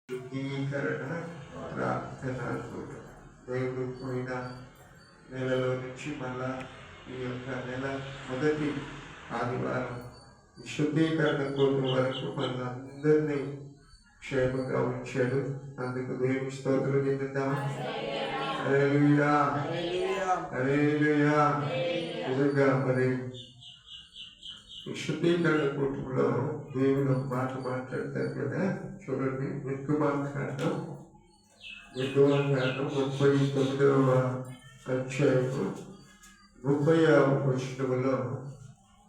శుద్ధీకరణ ప్రార్థనకు దేవుడు పోయిన నెలలో నుంచి మళ్ళా ఈ యొక్క నెల మొదటి ఆదివారం శుద్ధీకరణ కోరిన వరకు మనందరినీ క్షేమంగా ఉంచాడు. అందుకు దేవుని స్తోత్రం చెందుతామా? హల్లెలూయా, హల్లెలూయా. నిజంగా మరి శుద్ధీకరణ కుటుంబంలో దేవుడు ఒక మాట మాట్లాడతారు కదా, చూడండి. నిర్గమాకాండం 39వ అధ్యాయము 30వ వచనములో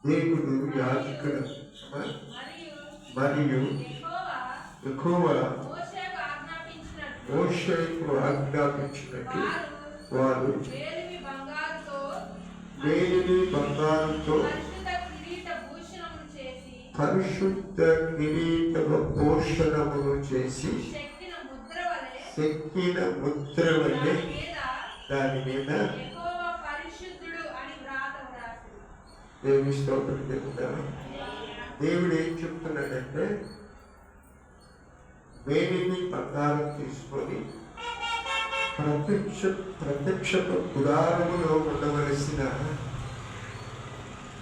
దేవుడు యాజకుడు మరియు యెహోవా మోషేకు ఆజ్ఞాపించినట్టు వారు మేలిమి బంగారంతో పరిశుద్ధ కిరీట భూషణమును చేసి చెక్కిన ముద్ర వలె దాని మీద దేవుని స్తోత్రం చెప్తాను. దేవుడు ఏం చెప్తున్నాడంటే, మేలిమి బంగారం తీసుకొని ప్రత్యక్ష గుడారములో ఉండవలసిన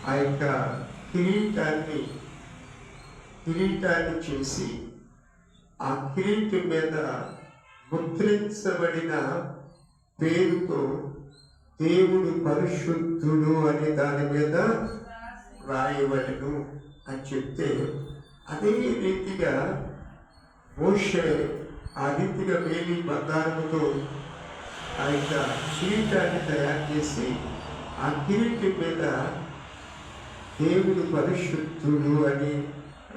ఆ యొక్క కిరీటాన్ని చేసి ఆ కిరీటం మీద ముద్రించబడిన పేరుతో దేవుడు పరిశుద్ధుడు అని దాని మీద రాయబడను అని చెప్తే, అదే రీతిగా మోషే ఆ రీతిగా మేలి బంగారముతో ఆ యొక్క కిరీటాన్ని తయారు చేసి ఆ కిరీటం మీద దేవుడు పరిశుద్ధుడు అని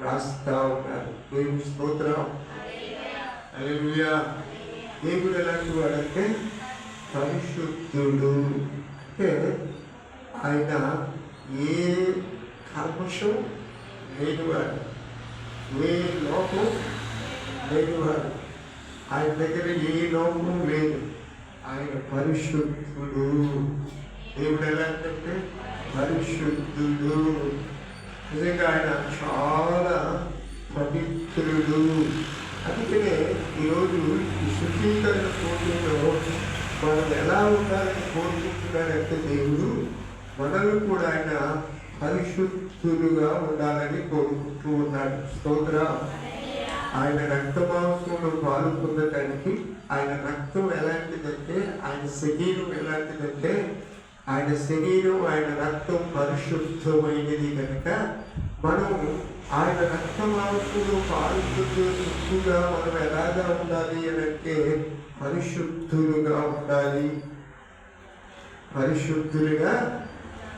రాస్తా ఉన్నారు. దేవుని స్తోత్రం, హల్లెలూయా. దేవుడు ఎలాంటి వాడంటే పరిశుద్ధుడు. అంటే ఆయన ఏ కల్మషం లేనివాడు, ఏ లోపం లేనివాడు. ఆయన దగ్గర ఏ లోపం లేదు. ఆయన పరిశుద్ధుడు. దేవుడు ఎలాంటంటే పరిశుద్ధుడు. నిజంగా ఆయన చాలా పవిత్రుడు. అందుకనే ఈరోజు ఈ శుద్ధీకరణ పోటీలో మనం ఎలా ఉండాలని కోరుకుంటున్నాడంటే, దేవుడు మనల్ని కూడా ఆయన పరిశుద్ధులుగా ఉండాలని కోరుకుంటూ ఉన్నాడు. స్తోత్రం. ఆయన రక్తమాంసంలో పాలు పొందటానికి ఆయన రక్తం ఎలాంటిదంటే, ఆయన శరీరం ఎలాంటిదంటే, ఆయన శరీరం ఆయన రక్తం పరిశుద్ధమైనది కనుక మనం ఆయన రక్తమాంసంలో పాలు పొందుగా మనం ఎలాగా ఉండాలి అని అంటే పరిశుద్ధులుగా ఉండాలి, పరిశుద్ధులుగా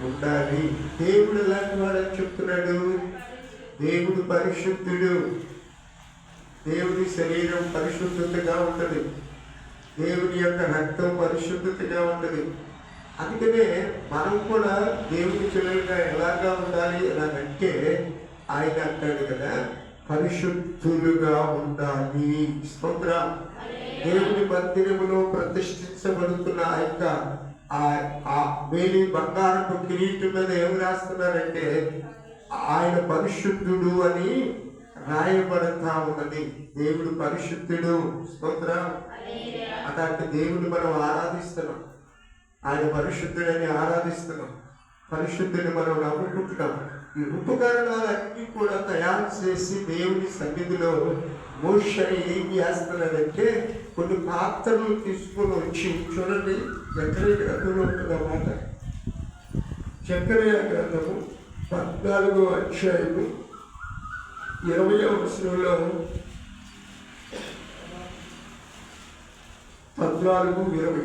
ఉండాలి. దేవుడు ఎలాంటి వాడని చెప్తున్నాడు? దేవుడు పరిశుద్ధుడు. దేవుడి శరీరం పరిశుద్ధతగా ఉంటుంది, దేవుని యొక్క రక్తం పరిశుద్ధతగా ఉంటుంది. అందుకనే మనం కూడా దేవుని పిల్లలుగా ఎలాగా ఉండాలి ఎలాగంటే, ఆయన అంటాడు కదా, పరిశుద్ధులుగా ఉండాలి. స్తోత్రం. దేవుని మందిరములో ప్రతిష్ఠించబడుతున్న ఆ యొక్క ఆ మేలి బంగారపు కిరీటం మీద ఏమి రాస్తున్నారంటే, ఆయన పరిశుద్ధుడు అని రాయబడతా ఉన్నది. దేవుడు పరిశుద్ధుడు. స్తోత్రం. అలాంటి దేవుడు మనం ఆరాధిస్తున్నాం. ఆయన పరిశుద్ధుడని ఆరాధిస్తున్నాం. పరిశుద్ధుని మనం నమ్ముకుంటున్నాం. ఈ ఉపకరణాలన్నీ కూడా తయారు చేసి దేవుని సన్నిధిలో మోషే ఏం చేస్తున్నాడంటే, కొన్ని పాత్రలు తీసుకొని వచ్చి, చూడండి, జకర్యా గ్రంథంలో ఉంటుందన్నమాట. జకర్యా గ్రంథము 14వ అధ్యాయము 20వ వచనంలో 14:20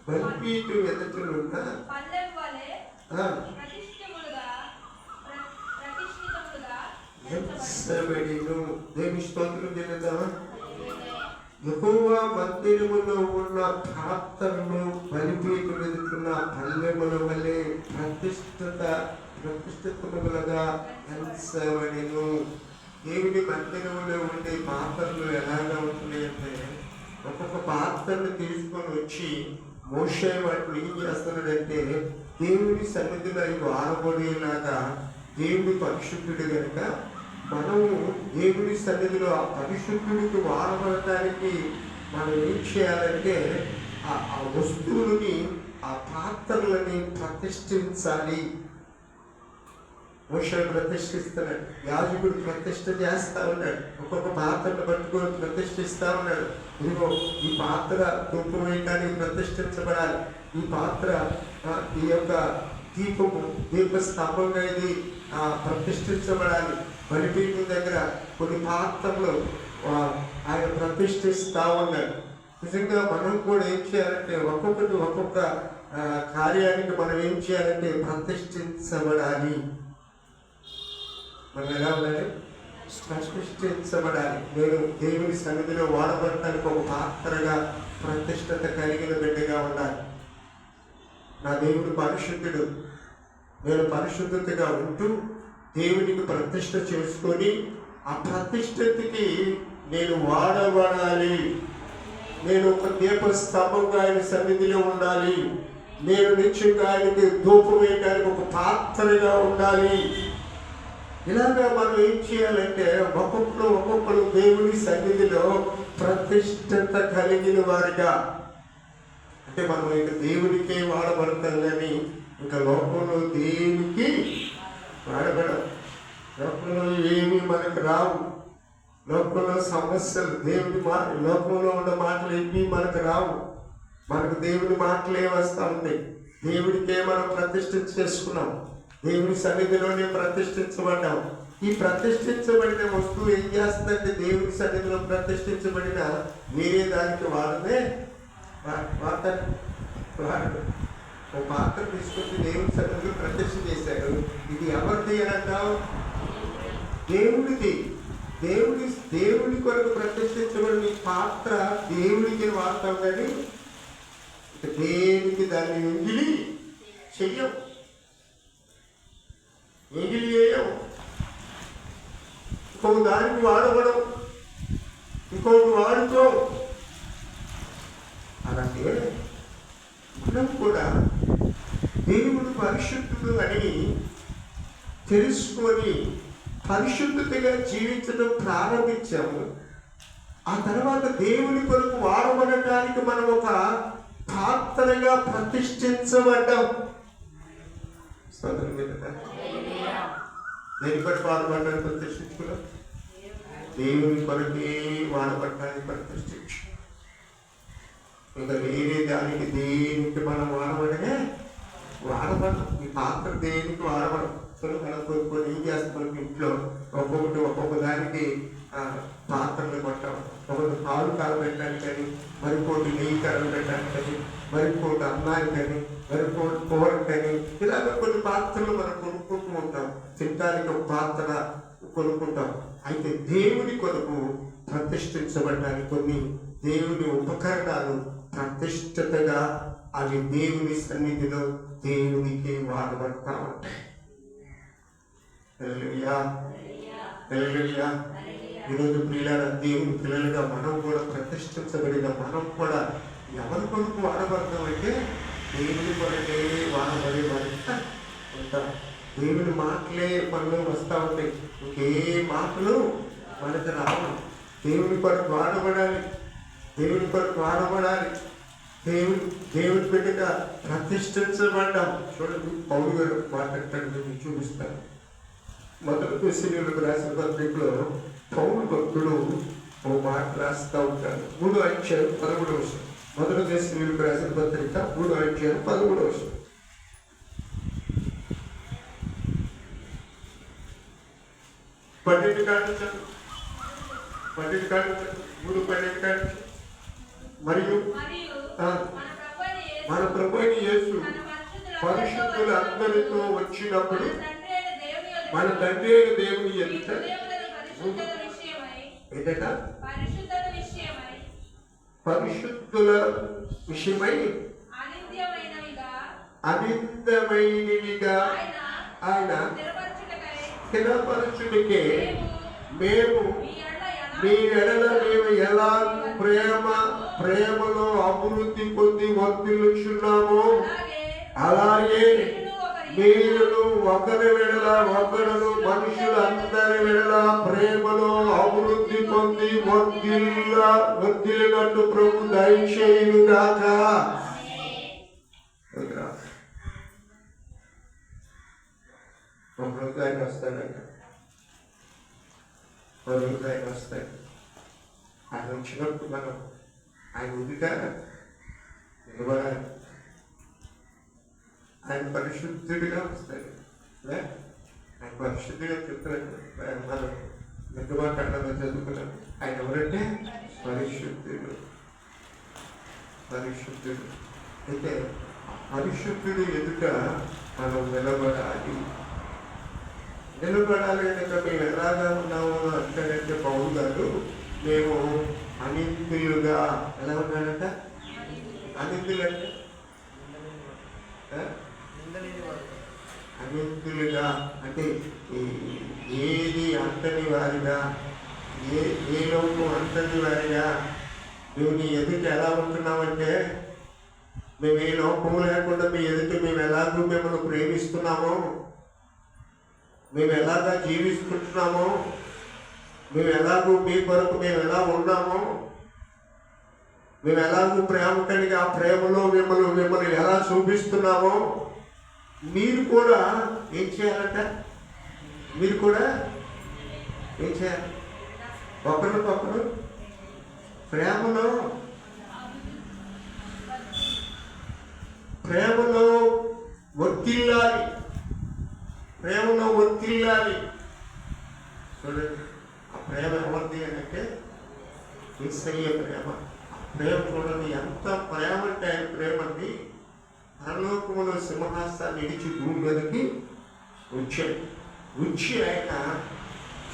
బలిపీఠం ఎదుటనున్న దేవుని స్తోత్రం చెల్లిద్దామా? యెహోవా మందిరములో ఉన్న పాత్రలు బలిపీఠం ఎదుర్కొన్న పల్లెముల వలె ప్రతిష్ఠితములుగా ఎంచబడెను. దేవుని మందిరములో ఉండే పాత్రలు ఎలాగా ఉంటున్నాయంటే, ఒక్కొక్క పాత్రను తీసుకొని వచ్చి మోషే వాటిని ఏం చేస్తున్నాడంటే దేవుని సన్నిధిలో అవి వాడబడేలాగా. దేవుని పరిశుద్ధుడు కనుక మనము దేవుని సన్నిధిలో ఆ పరిశుద్ధుడికి వాడబడటానికి మనం ఏం చేయాలంటే ఆ వస్తువులని, ఆ పాత్రలని ప్రతిష్ఠించాలి. మోషే ప్రతిష్ఠిస్తున్నాడు, యాజకుడు ప్రతిష్ఠ చేస్తా ఉన్నాడు, ఒక్కొక్క పాత్రను పట్టుకొని ప్రతిష్ఠిస్తా ఉన్నాడు. ఇదిగో ఈ పాత్ర ధూపం వేయడానికి ప్రతిష్ఠించబడాలి, ఈ పాత్ర ఈ యొక్క దీపస్తంభంగా ఇది ప్రతిష్ఠించబడాలి. బలిపీఠం దగ్గర కొన్ని పాత్రలు ఆయన ప్రతిష్ఠిస్తా ఉన్నాడు. నిజంగా మనం కూడా ఏం చేయాలంటే ఒక్కొక్కటి ఒక్కొక్క కార్యానికి మనం ఏం చేయాలంటే ప్రతిష్ఠించబడాలి. మనం ఎలా ఉండాలి? ప్రతిష్ఠించబడాలి. నేను దేవుని సన్నిధిలో వాడబడటానికి ఒక పాత్రగా ప్రతిష్టత కలిగిన బిడ్డగా ఉండాలి. నా దేవుడు పరిశుద్ధుడు, నేను పరిశుద్ధతగా ఉంటూ దేవునికి ప్రతిష్ఠ చేసుకొని ఆ ప్రతిష్టతకి నేను వాడబడాలి. నేను ఒక దీపస్తంభంగా ఆయన సన్నిధిలో ఉండాలి. నేను నిత్యంగా ఆయనకి ధూపం వేయడానికి ఒక పాత్రగా ఉండాలి. ఇలాగా మనం ఏం చేయాలంటే ఒక్కొక్కరు దేవుని సన్నిధిలో ప్రతిష్టత కలిగిన వారిగా, అంటే మనం ఇక దేవునికే వాడబడతాం కానీ ఇంకా లోకంలో దేనికి వాడబడం. లోకంలో ఏమీ మనకు రావు. లోకంలో సమస్యలు, దేవుని లోకంలో ఉన్న మాటలు ఏమీ మనకు రావు. మనకు దేవుని మాటలే వస్తూ ఉంటాయి. దేవుడికే మనం ప్రతిష్ఠ చేసుకున్నాం, దేవుని సన్నిధిలోనే ప్రతిష్ఠించబడ్డాం. ఈ ప్రతిష్ఠించబడిన వస్తువు ఏం చేస్తుందంటే దేవుని సన్నిధిలో ప్రతిష్ఠించబడిన వేరే దానికి వాడదే వాడదు. ఒక పాత్ర తీసుకొచ్చి దేవుని సన్నిధిలో ప్రతిష్ఠ చేశాడు. ఇది ఎవరిది అని అంటావు? దేవుడిది. దేవుడి కొరకు ప్రతిష్ఠించబడిన పాత్ర దేవుడికి వాడతాం కానీ దేనికి దాన్ని ఎంగిలి చెయ్యం, ఎంగిలి వేయం. ఇంకొక దానికి వాడబడం, ఇంకొకటి వాడుకో. అలాగే మనం కూడా దేవుడు పరిశుద్ధుడు అని తెలుసుకొని పరిశుద్ధతగా జీవించడం ప్రారంభించాము. ఆ తర్వాత దేవుని కొరకు వాడబడటానికి మనం ఒక పాత్రగా ప్రతిష్ఠించబడ్డాం. దేని కొరకు వాడబడ్డానికి ప్రతిష్ఠించుకున్నాం? దేవుని కొరకే వాడబడటానికి ప్రతిష్ఠించు. ఇంకా వేరే దానికి దేనికి మనం వాడబడమే వాడబడం. ఈ పాత్ర దేనికి వాడబడం. మనం కొన్ని ఏం చేస్తాం, ఇంట్లో ఒక్కొక్క దానికి పాత్రలు కొట్టాం. ఒకటి పాలు కాలబెట్టడానికని, మరికోటి నెయ్యి కలబెట్టడానికని, మరికోటి అన్నానికని, మరికోటి కూరకని, ఇలాగ కొన్ని పాత్రలు మనం కొనుక్కుంటూ ఉంటాం. తినడానికి ఒక పాత్ర కొనుక్కుంటాం. అయితే దేవుని కొరకు ప్రతిష్ఠించబడ్డానికి కొన్ని దేవుని ఉపకరణాలు ప్రతిష్ఠతగా అవి దేవుని సన్నిధిలో దేవునికి వాడబడతా ఉంటాయి. ఈరోజు పిల్లల దేవుని పిల్లలుగా మనం కూడా ప్రతిష్ఠించబడిన మనం కూడా ఎవరి కొరకు వాడబడతామంటే దేవుని కొరకే వాడబడే వారికి ఉంటాం. దేవుని మాటలే మనలో వస్తూ ఉంటాయి. ఇంకే మాటలు మనకు రావు. దేవుని కొరకు వాడబడాలి, దేవుని కొరకు వాడబడాలి. దేవుని బిడ్డగా ప్రతిష్ఠించబడ్డాం. చూడండి, పౌలు గారు మాట్లాడతాడు, మీకు చూపిస్తాను. మొదటి దశలకు రాసిన పత్రికలో పౌలు భక్తుడు ఓ మాట రాస్తూ ఉంటాడు. 3వ అధ్యాయం 11వ వచనం. మొదటి దశలకు రాసిన పత్రిక 3వ అధ్యాయం 11వ వచనం. పన్నెండు కాడించారు 3:12 కాడించారు. మరియు మన ప్రభువైన యేసు పరిశుద్ధులందరితో వచ్చినప్పుడు మన తండ్రి అయిన దేవుని ఎదుట ఏంటట పరిశుద్ధుల విషయమై అనిందమైనవిగా ఆయన స్థిరపరచుటకే మేము మీ ఎడల మేము ఎలా ప్రేమలో అభివృద్ధి పొంది వర్తిల్లుచున్నామో అలాగే మీరు ఒకరి వెడల ఒకరును మనుషులందరి వెడల ప్రేమలో అభివృద్ధి పొంది వర్తిల్లినట్టు ప్రభు దయచేయుగాక. ఆయన వస్తాడంట, ఆయన వస్తాడు. ఆయన వచ్చినప్పుడు మనం ఆయన ఉందిగా నిలబడాలి. ఆయన పరిశుద్ధుడిగా వస్తాడు. ఆయన పరిశుద్ధిగా చెప్తాడు. మనం నిద్రమాటలో చదువుకున్నాం. ఆయన ఎవరంటే పరిశుద్ధుడు. పరిశుద్ధుడు అయితే పరిశుద్ధుడు ఎదుట మనం నిలబడాలి. కనుక మేము ఎలాగా ఉన్నాము అంటారంటే పౌలు గారు మేము అనిందులుగా ఎలా ఉన్నాడంట. అనిందులు అంటే అనిందులుగా అంటే ఏది అంతని వారిగా ఏ లోపు అంతని వారిగా నువ్వు నీ ఎదుట ఎలా ఉంటున్నావంటే మేము ఏ లోపము లేకుండా మీ ఎదుట మేము ఎలాగూ మిమ్మల్ని ప్రేమిస్తున్నామో, మేము ఎలాగా జీవిస్తుంటున్నామో, మేము ఎలాగూ మీ కొరకు మేము ఎలా ఉన్నామో, మేము ఎలాగూ ప్రేమ కలిగి ఆ ప్రేమలో మిమ్మల్ని ఎలా చూపిస్తున్నామో మీరు కూడా ఏం చేయాలంట. మీరు కూడా ఏం చేయాలి? ఒకరికొకరు ప్రేమలో వర్తిల్లాలి. చూడండి, ఆ ప్రేమ ఎవరిది అంటే యేసయ్య ప్రేమ. ప్రేమ చూడండి ఎంత ప్రేమ అంటే ఆయన ప్రేమని పరలోకములో సింహాసనాన్ని ఇడిచి భూమి మీదకి వచ్చి ఆయన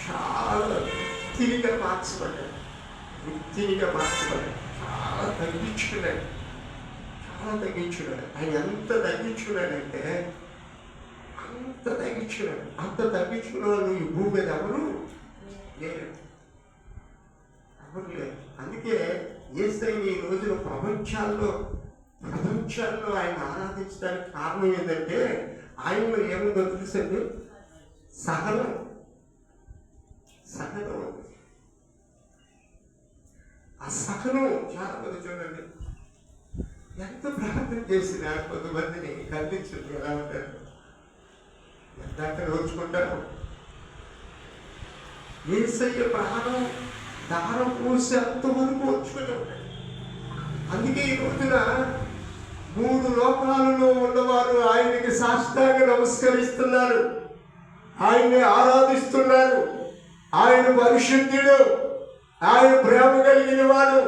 చాలా వృత్తినిగా మార్చబడ్డాడు. చాలా తగ్గించుకున్నాడు. ఆయన ఎంత తగ్గించుకున్నాడంటే అంత తగ్గించుకున్న వాళ్ళు ఈ భూమి మీద ఎవరు లేరు. అందుకే యేసయ్యని ఈ రోజున ప్రపంచాల్లో ఆయన ఆరాధించడానికి కారణం ఏంటంటే ఆయనలో ఏముందో తెలుసండి, సహనం. ఆ సహనం చాలా మంది చూడండి ఎంత ప్రార్థన చేసినా కొంతమందిని ఖండించండి ఎలా ఉంటారు, ఎంత రోజుకుంటారు. యేసయ్య ప్రాణం దారం పోసి అంతవరకు వచ్చుకుని ఉంటాడు. అందుకే ఈ రోజున 3 లోకాలలో ఉన్నవారు ఆయనకి సాష్టాంగ నమస్కరిస్తున్నారు, ఆయన్ని ఆరాధిస్తున్నారు. ఆయన పరిశుద్ధుడు, ఆయన ప్రేమ కలిగిన వాడు.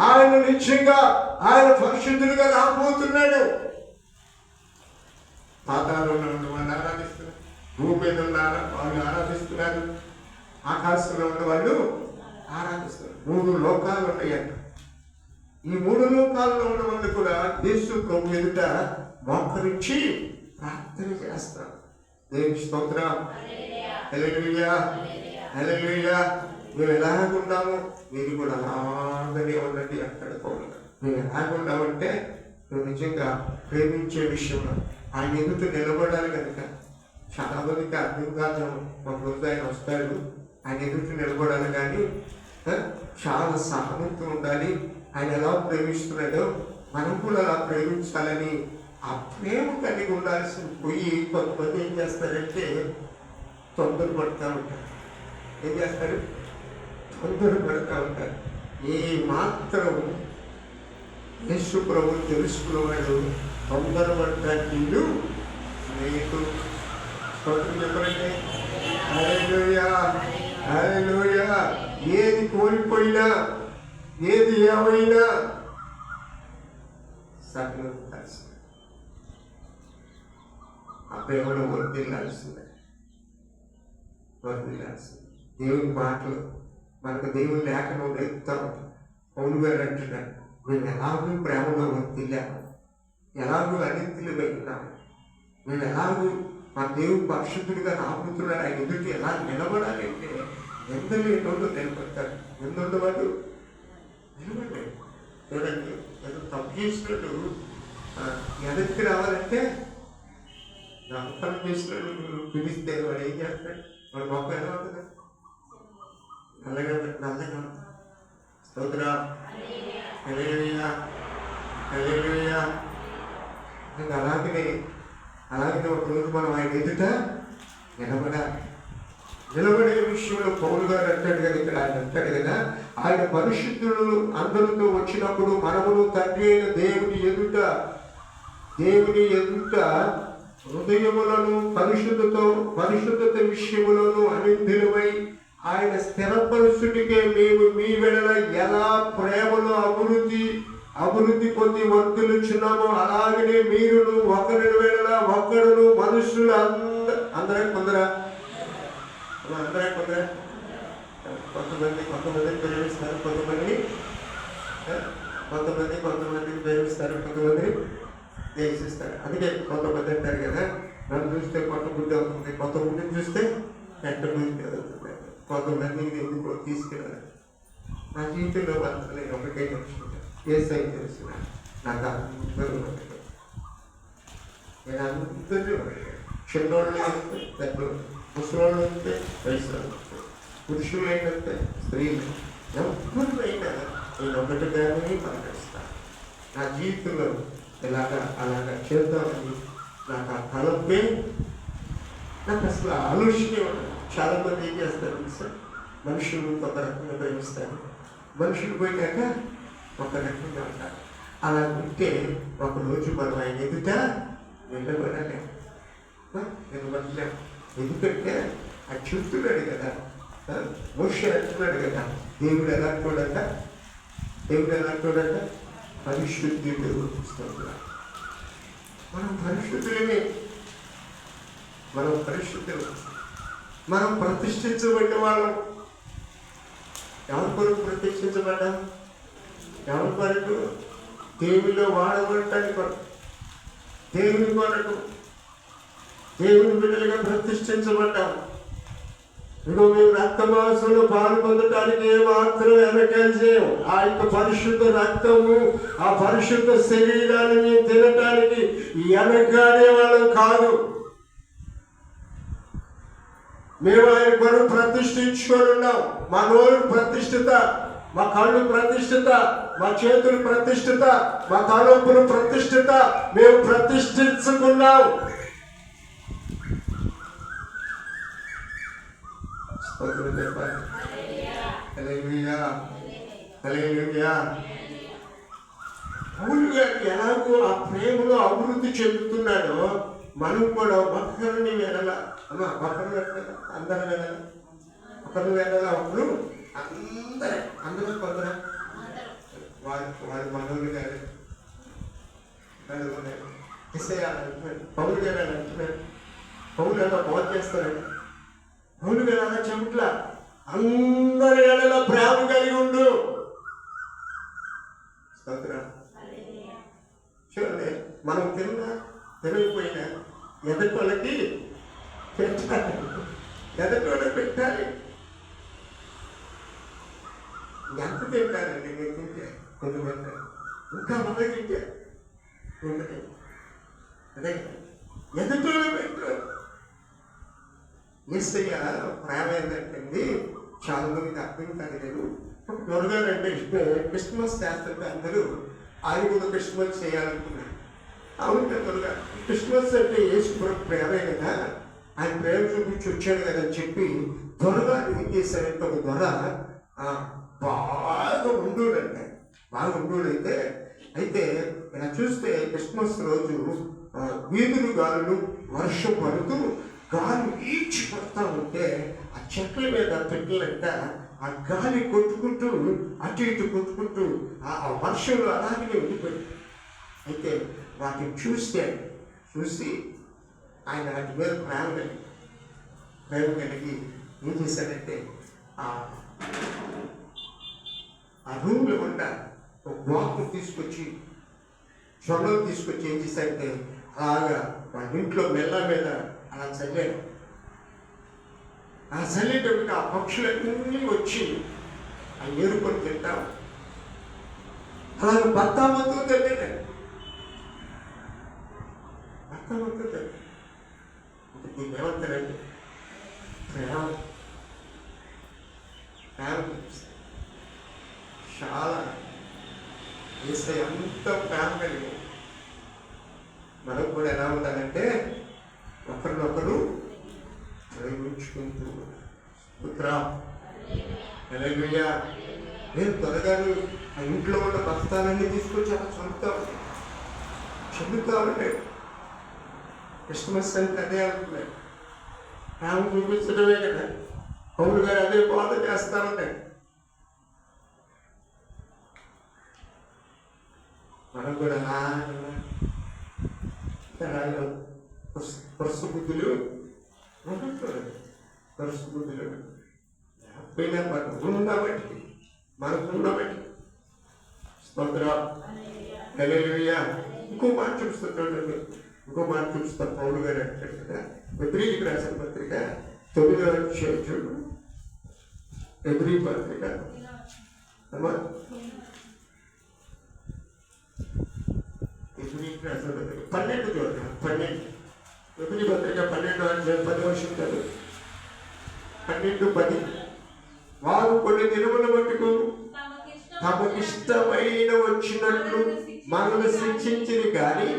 ఆయన నిత్యంగా ఆయన పరిశుద్ధుడుగా రాబోతున్నాడు. పాతాళంలో ఉన్న వాళ్ళు ఆరాధిస్తున్నారు, భూమి మీద ఉన్న వాళ్ళు ఆరాధిస్తున్నారు, ఆకాశంలో ఉన్న వాళ్ళు ఆరాధిస్తున్నారు. 3 లోకాలు ఉన్నాయంట. ఈ 3 లోకాల్లో ఉన్న వాళ్ళు కూడా యేసు ప్రభు ఎదుట మోకరించి ప్రార్థన చేస్తారు. దేవుని స్తోత్రం. హల్లెలూయా, హల్లెలూయా. మేము ఎలాగున్నాము మీరు కూడా అలాగనే ఉండండి. అక్కడ మేము ఎలాగున్నామంటే మేము నిజంగా ప్రేమించే విషయంలో ఆయన ఎదుట నిలబడాలి కనుక చాలా మందికి అర్థం కాదు. ఒక రోజు ఆయన వస్తాడు, ఆయన ఎదుట నిలబడాలి, కానీ చాలా సహనంతో ఉండాలి. ఆయన ఎలా ప్రేమిస్తున్నాడో మనం కూడా అలా ప్రేమించాలని ఆ ప్రేమ కలిగి ఉండాల్సిన పోయి కొంతమంది ఏం చేస్తారంటే తొందరపడతా ఉంటారు. ఏం చేస్తారు? తొందరపడతా ఉంటారు. ఏ మాత్రం యేసు ప్రభు తెలుసుకున్నవాడు తొందరపడటానికి ఇల్లు లేదు. చెప్పండి, హల్లెలూయా, హల్లెలూయా. ఏది కోల్పోయినా, ఏది ఏమైనా సకలం కలిసి ఆ ప్రేమలో వర్ధిల్లాల్సిందే. దేవుని మాటలు మనకు దేవుని లేఖనం నేర్పుతా ఉంటాం. పౌలు గారు అంటున్నారు, మేము ఎలాగూ ప్రేమలో వర్తిల్లాము, ఎలాగూ అనిత్తులు వెళ్ళినాము, మేము ఎలాగూ మా దేవుడు పరిశుద్ధుడిగా రాబోతున్నాడు, ఆయన ఎదుటి ఎలా నిలబడాలంటే ఎందరూ ఎన్నోళ్ళు నిలబడతారు. ఎందుండవాడు నిలబడి చూడండి, ఏదో తప్పు చేసినట్టు వెనక్కి రావాలంటే నమ్మకం చేసినట్టు పిలిస్తే వాడు ఏం చేస్తాడు? వాడు మొక్క ఎలా ఉంటుంది? నల్లగా నల్లగా స్తోత్రా హల్లెలూయా హల్లెలూయా. అలాగే ఒకరోజు మనం ఆయన ఎదుట నిలబడే విషయంలో పౌలు గారు అంటాడు కదా, ఇక్కడ ఆయన అంటాడు కదా, ఆయన పరిశుద్ధులు అందరితో వచ్చినప్పుడు మనమును తండ్రి అయిన దేవుని ఎదుట హృదయములను పరిశుద్ధత విషయములను అనిందులమై ఆయన స్థిరపరుచుడికే మేము మీ వెడల ఎలా ప్రేమలో అభివృద్ధి పొంది వర్తిల్లుచున్నామో అలాగనే మీరును ఒకరి వెడల ఒకడును మనుషులు అందరూ కొందరా కొంతమందిని ప్రేమిస్తారు, కొంతమందిని ప్రేమిస్తారు, కొంతమందిని దేశిస్తారు. అందుకే కొంతమంది అంటారు కదా, నన్ను చూస్తే కొత్త బుద్ధి అవుతుంది, కొంతమందిని చూస్తే పెద్ద బుద్ధి అవుతుంది. కొంతమందిని ఎందుకో తీసుకెళ్ళాలి. నా జీవితంలో మాత్రం ఒకటే తెలుసుకుంటాను, ఏ సైన్ తెలుసు నాకు అందరూ ఒకటే. నేను అందరూ ఒకటే, చిన్నోళ్ళు అంటే పెద్దోళ్ళు, ముసలోళ్ళు అంటే వయసులో, పురుషులైనంతే స్త్రీలు, ఎవరైనా నేను ఒకటిగానే ప్రకటిస్తాను. నా జీవితంలో అలాగా చేద్దామని నాకు ఆ తలంపే, నాకు అసలు ఆలోచనే ఉండదు. చాలామంది ఏం చేస్తారు సార్, మనుషులు ఒక రకంగా ప్రేమిస్తారు, మనుషులు పోయినాక ఒక రకంగా ఉంటారు. అలా ఉంటే ఒకరోజు మనం ఆయన ఎదుట నిలబడలేము. ఎందుకంటే అది చెప్తున్నాడు కదా, మోషే అంటున్నాడు కదా, దేవుడు ఎలాంటోడట పరిశుద్ధుడు. మనం పరిశుద్ధులమే, మనం ప్రతిష్ఠించబడిన వాళ్ళం. ఎవరి కొరకు ప్రతిష్ఠించబడ్డాం? ఎవరి కొరకు? దేవునిలో వాడబడటానికి కొరకు, దేవుని కొరకు, దేవుని బిడ్డలుగా ప్రతిష్ఠించబడ్డాం. ఇదిగో మేము రక్తమాంసంలో పాలు పొందటానికి మాత్రం వెనకాల్చేయం. ఆ యొక్క పరిశుద్ధ రక్తము, ఆ పరిశుద్ధ శరీరాన్ని మేము తినటానికి వెనకాడే వాళ్ళం కాదు. మేము ఆయన కొరకు ప్రతిష్ఠించుకొని ఉన్నాం. మా నోరు ప్రతిష్ఠిత, మా కళ్ళు ప్రతిష్ఠిత, మా చేతులు ప్రతిష్ఠిత, మా తలంపులు ప్రతిష్ఠిత. మేము ప్రతిష్ఠించుకున్నాం. పౌలు గారు ఎలాగో ఆ ప్రేమలో అభివృద్ధి చెందుతున్నాడో మనం కూడా ఒకరిని వెళ్ళాల. ఒకరు అందరు వెళ్ళాల, ఒకరు వెళ్ళాల, ఒకరు అందరూ కొందరు వారి మనవులు గారు అంటున్నాడు, పౌలు గారు అని అంటున్నాడు. పౌలు ఎలా బాగు చేస్తారండి? పౌలు గారు అలా చెబుట్ల అందరి ఏళ్ళలో ప్రేమ కలిగి ఉండు. చూడండి, మనం తినకపోయినా ఎదటి వాళ్ళకి పెట్టాలి, పెట్టాలి. ఎంత తింటారండి? మీరు తింటే కొంచెం పెట్టాలి, ఇంకా బాగా తింటే అదే ఎదటి వాళ్ళు పెట్టారు. యేసయ్య ప్రేమ ఏంటంటే చాలా మందికి అర్థం కాలేదు. త్వరగా రండి, క్రిస్మస్ చేస్తుంటే అందరూ ఆయన కూడా క్రిస్మస్ చేయాలనుకున్నారు. అవును, త్వరగా క్రిస్మస్ అంటే యేసు ప్రేమే కదా, ఆయన ప్రేమ చూపించి వచ్చాడు కదా అని చెప్పి త్వరగా ఏం చేశారంటే ఒక త్వర బాగా ఉండోడంటే అయితే ఇలా చూస్తే క్రిస్మస్ రోజు వీధులు గాలులు వర్షం పడుతూ గాలి ఈడ్చి పడతా ఉంటే ఆ చెట్ల మీద పెట్టలంట ఆ గాలి కొట్టుకుంటూ అటు ఇటు కొట్టుకుంటూ ఆ వర్షంలో అలాగే ఉండిపోయింది. అయితే వాటిని చూసి ఆయన వాటి మీద ప్రేమ కలిగి ఏం చేశాడంటే ఆ రూమ్లో ఉండ ఒక వాకు తీసుకొచ్చి చొన్నలు తీసుకొచ్చి ఏం చేశారంటే అలాగా వాళ్ళ ఇంట్లో మెల్ల మీద అలా చల్లాడు. ఆ చల్లేటప్పుడు ఆ పక్షులన్నీ వచ్చి ఆ ఏరుకొని తింటాం. అలాగే బత్తామతో తెలియదు, బత్తామతో తెలియదు. దీన్ని ఏమంటారండి? ప్రేమ. ప్రేమ చాలా వేసే అంత ప్రేమ కలిగి మనకు కూడా ఎలా ఉండాలంటే ఒకరినొకరు ప్రేమించుకుంటూ హల్లెలూయా. నేను త్వరగాను ఆ ఇంట్లో ఉన్న బస్తాలన్నీ తీసుకొచ్చి అలా చదువుతా ఉంటాయి. క్రిస్మస్ అంటే అదే అనుకున్నాయి, ప్రేమ చూపించడమే కదా. పౌలు గారు అదే బాధ చేస్తా ఉంటాయి. మనం కూడా పరుసు బుద్ధులు లేకపోయినా మనం ఉండబట్టి స్తోత్రం. హల్లెలూయా. ఇంకో మాట చూపిస్తా పౌలు గారు అంటాడు కదా, ఎబ్రీయులకు రాసిన పత్రిక 9వ అధ్యాయం చూడు. ఎబ్రీ పత్రిక ఎబ్రీయులకు రాసిన పత్రిక 12 చూడండి. 12 ఎబ్రీ పత్రిక 12వ అధ్యాయం 10వ వచనం కాదు, 12:10. వారు కొన్ని దినముల మట్టుకు తమకిష్టమైన వచ్చినట్లు మనల్ని శిక్షించింది, కానీ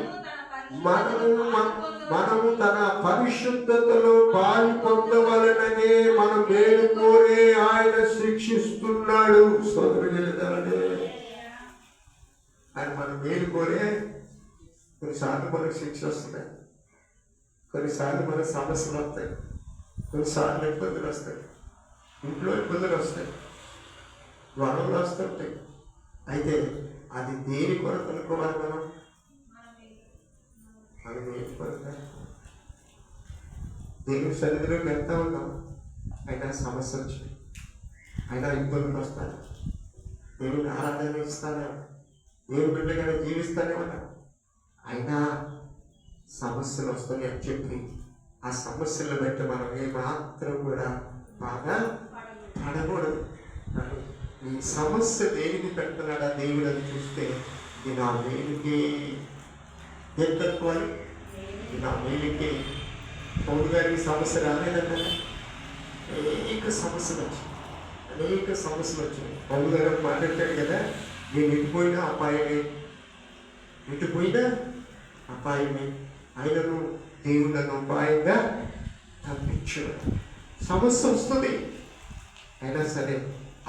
మనము తన పరిశుద్ధతలో పాలు పొందవలననే మన మేలు కోరే ఆయన శిక్షిస్తున్నాడు. స్తోత్రమే. ఆయన మన మేలు కోరే. కొన్నిసార్లు మనకు శిక్ష వస్తున్నాయి, కొన్నిసార్లు మనకు సమస్యలు వస్తాయి, కొన్నిసార్లు ఇబ్బందులు వస్తాయి, ఇంట్లో ఇబ్బందులు వస్తాయి, వరములు వస్తుంటాయి. అయితే అది దేని కొరకు అనుకోవాలి? మనం అది దేని కొరకు? దేవుని సన్నిధిలోకి వెళ్తా ఉన్నాం, అయినా సమస్య వచ్చింది, అయినా ఇబ్బందులు వస్తాయి. దేవుని ఆరాధన ఇస్తానే ఉన్నాం, దేవుని బిడ్డగానే జీవిస్తానే ఉన్నాం, అయినా సమస్యలు వస్తాయి అని చెప్పి ఆ సమస్యలను బట్టి మనం ఏమాత్రం కూడా బాగా పడకూడదు. ఈ సమస్య దేనికి పెడుతున్నాడా దేవుడు అని చూస్తే, ఇది నా మేలుకి ఎక్కడుకోవాలి, ఇది నా మేలుకి. పౌలు గారికి సమస్య రాలేదన్నా, అనేక సమస్యలు వచ్చాయి. పౌలు గారు మాట్లాడతాడు కదా, నేను ఎటుపోయినా అపాయమే, ఆయనను దేవుళ్ళను అపాయంగా తప్పించాడు. సమస్య వస్తుంది, అయినా సరే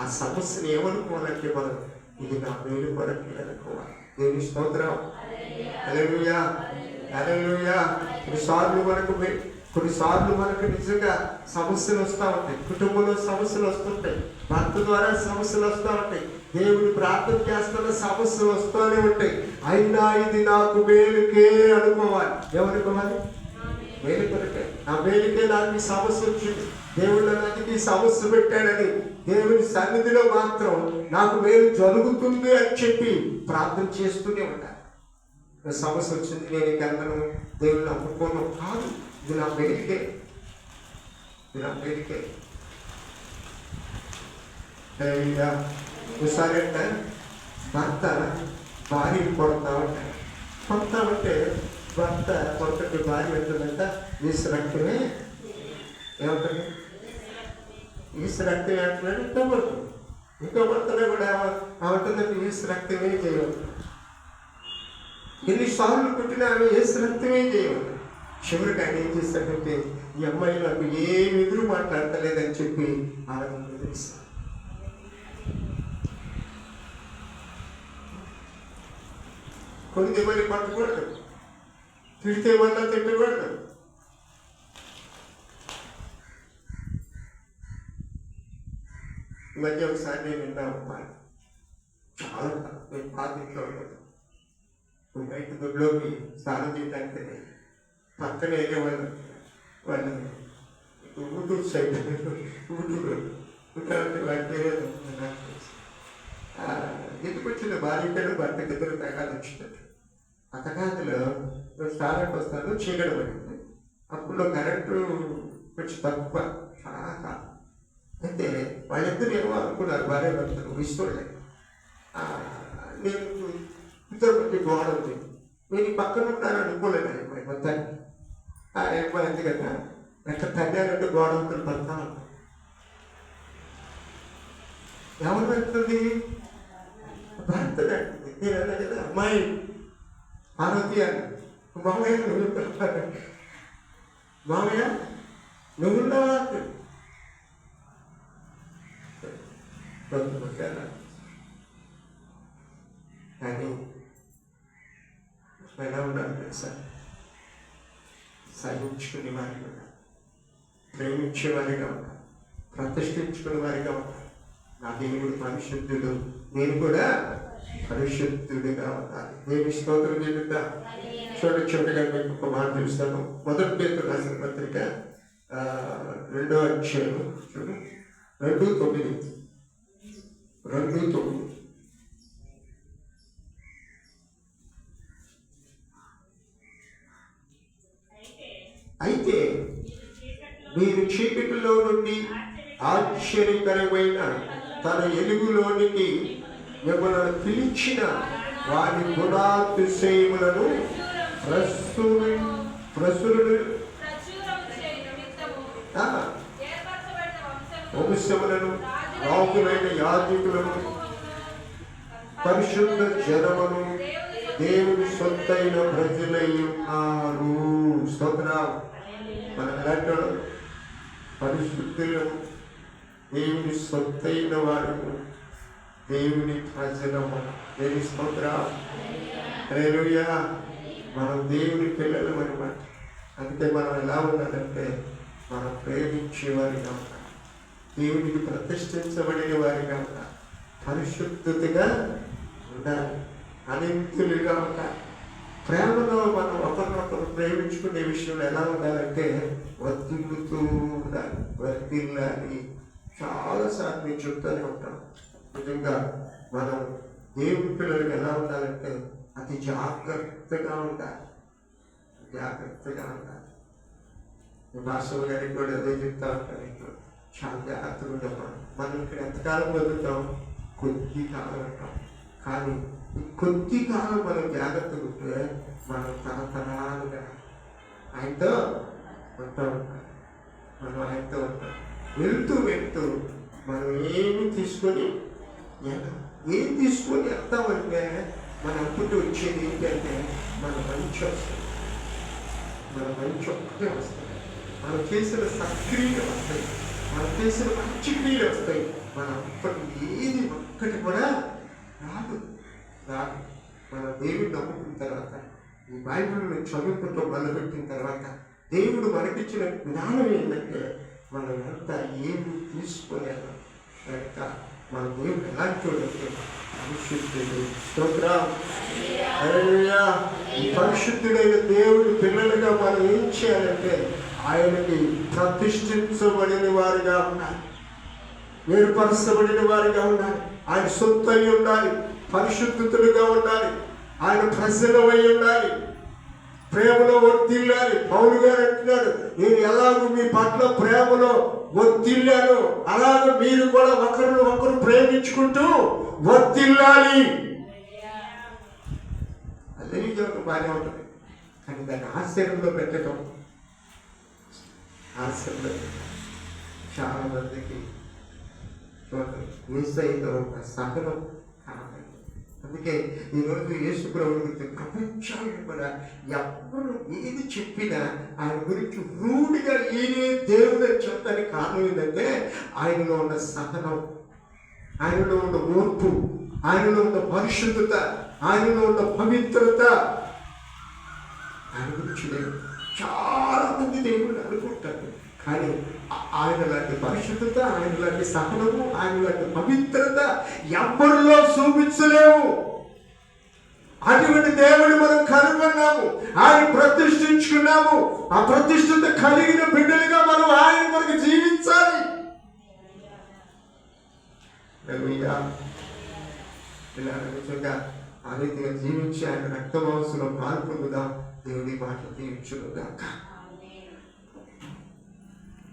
ఆ సమస్యను ఏమనుకోవాలంటే మనం ఇది నా మేలు కొరకు అనుకోవాలి. దేవుని స్తోత్రం. హల్లెలూయా. కొన్నిసార్లు మనకు నిజంగా సమస్యలు వస్తూ ఉంటాయి, కుటుంబంలో సమస్యలు వస్తుంటాయి, భర్త ద్వారా సమస్యలు వస్తూ ఉంటాయి, దేవుని ప్రార్థన చేస్తున్న సమస్యలు వస్తూనే ఉంటాయి. అయినా ఇది నాకు మేలుకే అనుకోవాలి. ఏమనుకోవాలి? మేలు కొరకే. నా మేలుకే నాకు ఈ సమస్య వచ్చింది, దేవుడు నాకు ఈ సమస్య పెట్టాడని దేవుని సన్నిధిలో మాత్రం నాకు మేలు జరుగుతుంది అని చెప్పి ప్రార్థన చేస్తూనే ఉంటాను. సమస్య వచ్చింది, నేను ఇంకెంతను దేవుని నమ్ముకోను కాదు, ఇది నా మేలుకే. ఒకసారి అంటే భర్త భార్యను కొడతా ఉంటాడు. భర్త కొడుకుంటే భార్య వెళ్తుందంట, ఈసు రక్తమే ఏమంటుంది, ఈసు రక్తం ఏమంటున్నాడు, ఇంకో భర్తనే కూడా ఏమంటుందంటే ఈసు రక్తమే చేయవద్దు. ఎన్నిసార్లు పుట్టినా ఆమె ఈసు రక్తమే చేయవద్దు. చివరికి ఆయన ఏం చేస్తాడంటే, ఈ అమ్మాయి నాకు ఏమి ఎదురు మాట్లాడతలేదని చెప్పి ఆమె వదిలేస్తాడు. కొడితే మరి పట్టకూడదు, తిడితే మళ్ళా తిట్టకూడదు. ఈ మధ్య ఒకసారి నేను విన్నాను, చాలా నేను పాత ఇంట్లో ఉన్నాను, బయట దొడ్లోకి స్నానం చేయడానికి పక్కన వేరేవాళ్ళు వాళ్ళు ఊటూరు సైడ్ ఊటూరు వాటి పేరు ఎందుకు వచ్చింది? భార్యకైనా భర్తకి ఇద్దరు తగాదు వచ్చినట్టు. ఆ తగాదులో స్నానానికి వస్తాను, చీకటి పడింది. అప్పుడు కరెంటు కొంచెం తక్కువ, చాలా కాదు. అయితే వాళ్ళిద్దరు ఏమో అనుకున్నారు, భార్య భర్తలు ఇష్టంలే. నేను ఇద్దరు మధ్య గోడ ఉంది, నేను ఈ పక్కన ఉన్నాను అనుకోలేదు. మొత్తానికి ఏమో ఎందుకన్నా ఎక్కడ తగ్గారంటే గోడ అంతా పడతా ఉన్నాను. ఎవరు పెడుతుంది? భర్త పెడుతుంది. నేను అన్నా కదా, అమ్మాయి పార్వతి అని, మామయ్య మామయ్య నువ్వున్నావా? కానీ ఎలా ఉండాలి తెలుసా? సహించుకునే వారిగా ఉండాలి, ప్రేమించే వారిగా ఉండాలి, ప్రతిష్ఠించుకునే వారిగా ఉండాలి. నా దేవుడు పరిశుద్ధుడు, నేను కూడా పరిశుద్ధుడిగా ఉండాలి. నేను స్తోత్రం చెల్లిద్దా. చూడగా మీకు ఒక మాట తెలుస్తాను. మొదటి పేతురు రాసిన పత్రిక 2వ అధ్యాయం చూడు, 2:9. అయితే మీరు చీకటిలో నుండి ఆశ్చర్యకరమైన తన ఎలుగులోనికి మిమ్మల్ని పిలిచిన వారి గుణాతిశయములను వంశములను, రాజులైన యాజకులను, పరిశుద్ధ జనమును, దేవుని సొత్తైన ప్రజలై ఉన్నారు. స్తోత్రం. మనం ఎలాంటి పరిశుద్ధులను, దేవుని సొత్తైన వారు, దేవుని ప్రజలము. దేవుని స్తోత్రం. హల్లెలూయా. మనం దేవుని పిల్లలు అనమాట. అందుకే మనం ఎలా ఉండాలంటే మనం ప్రేమించే వారిగా ఉండాలి, దేవునికి ప్రతిష్ఠించబడిన వారిగా ఉండాలి, పరిశుద్ధతగా ఉండాలి, అనిత్యులుగా ఉండాలి. ప్రేమలో మనం ఒకరినొకరు ప్రేమించుకునే విషయంలో ఎలా ఉండాలంటే వర్తిల్లుతూ ఉండాలి, వర్తిల్లాలి. చాలాసార్లు నేను చెప్తూనే ఉంటాం. నిజంగా మనం దేవుని పిల్లలకి ఎలా ఉండాలంటే అతి జాగ్రత్తగా ఉండాలి, జాగ్రత్తగా ఉండాలి. భాషలు గారికి కూడా అదే చెప్తా ఉంటాను, ఇంట్లో చాలా జాగ్రత్తగా ఉంటాం. మనం ఇక్కడ ఎంతకాలం బతుకుతాం? కొద్ది కాలం ఉంటాం. కానీ ఈ కొద్ది కాలం మనం జాగ్రత్తగా ఉంటే మనం తరతరాలుగా ఆయనతో ఉంటా ఉంటాం. మనం ఆయనతో ఉంటాం. వెళ్తూ మనం ఏమి తీసుకొని వెళ్తామంటే మన అప్పుడు వచ్చేది ఏంటంటే మన మంచి వస్తుంది, మన మంచి ఒక్కటే వస్తుంది. మనం చేసిన సక్రియలు వస్తాయి, మనం చేసిన మంచి క్రియలు వస్తాయి. మన అప్పటి ఏది ఒక్కటి కూడా రాదు. మన దేవుడిని నమ్ముకున్న తర్వాత, ఈ బైబిల్ని చదువుకుంటూ మొదలుపెట్టిన తర్వాత దేవుడు మనకిచ్చిన జ్ఞానం ఏంటంటే మనం ఎంత ఏమి తీసుకోలేము. కనుక మన దేవుడు ఎలాంటి చూడండి పరిశుద్ధుడు. స్తోత్రం. హల్లెలూయా. ఈ పరిశుద్ధుడైన దేవుడి పిల్లలుగా మనం ఏం చేయాలంటే ఆయనకి ప్రతిష్ఠించబడిన వారిగా ఉండాలి, ఏర్పరచబడిన వారిగా ఉండాలి, ఆయన సొత్తు అయి ఉండాలి, పరిశుద్ధులుగా ఉండాలి, ఆయన ప్రజలమై ఉండాలి, ప్రేమలో వర్తిల్లాలి. పౌలు గారు అంటున్నాడు, నేను ఎలాగో మీ పట్ల ప్రేమలో వర్తిల్లాను అలాగే మీరు కూడా ఒకరిని ఒకరు ప్రేమించుకుంటూ వర్తిల్లాలి. అదే ఒక బాగానే ఉంటుంది, కానీ దాన్ని ఆశ్చర్యంలో పెట్టడం, ఆశ్చర్యంలో చాలా మందికి మిస్ అయిన ఒక సహనం కావాలి. అందుకే ఈరోజు యేసు ప్రభువు గురించి ప్రపంచాన్ని కూడా ఎవరు ఏది చెప్పినా ఆయన గురించి రూఢిగా ఏదే దేవుడు చెప్తానికి కారణం ఏంటంటే ఆయనలో ఉన్న సహనం, ఆయనలో ఉన్న ఓర్పు, ఆయనలో ఉన్న పరిశుద్ధత, ఆయనలో ఉన్న పవిత్రత. ఆయన గురించి చాలా మంది దేవుడు అనుకుంటారు, కానీ ఆయన లాంటి పరిశుద్ధత, ఆయన లాంటి సహనము, ఆయన లాంటి పవిత్రత ఎవరిలో చూపించలేము. అటువంటి దేవుడు మనం కనుగొన్నాము, ఆయన ప్రతిష్ఠించుకున్నాము. ఆ ప్రతిష్ఠిత కలిగిన బిడ్డలుగా మనం ఆయన మనకు జీవించాలి. ఇలా నిజంగా ఆ రీతిగా జీవించి ఆయన రక్తమాంసంలో పాల్పొందుదాం. దేవుడి మాటలు దీవించును గాక.